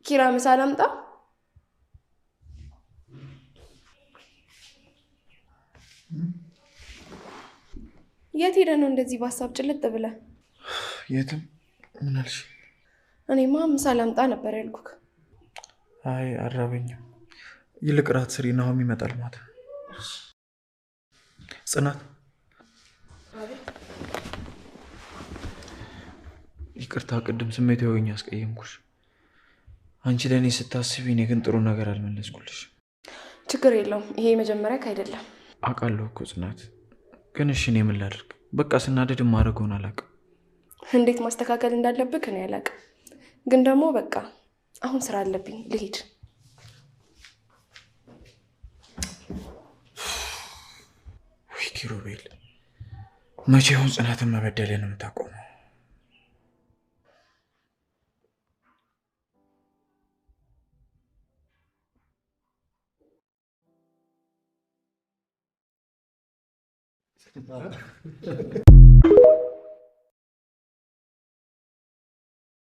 ኪራ ምሳ ላምጣ? የት ሄደህ ነው እንደዚህ በሀሳብ ጭልጥ ብለህ? የትም። ምን አልሽ? እኔማ ምሳ ላምጣ ነበር ያልኩክ። አይ አራበኝም። ይልቅ ራት ስሪ፣ ናሆም ይመጣል ማታ። ጽናት ይቅርታ፣ ቅድም ስሜት የሆኝ ያስቀየምኩሽ። አንቺ ለእኔ ስታስቢ፣ እኔ ግን ጥሩ ነገር አልመለስኩልሽ። ችግር የለውም፣ ይሄ መጀመሪያ አይደለም። አውቃለሁ እኮ ጽናት፣ ግን እሺ እኔ ምን ላድርግ? በቃ ስናደድ ማድረገውን አላውቅም። እንዴት ማስተካከል እንዳለብክ እኔ አላውቅም። ግን ደግሞ በቃ አሁን ስራ አለብኝ፣ ልሂድ። ወይ ኪሩቤል፣ መቼ ይሆን ጽናትን መበደልን የምታቆመው?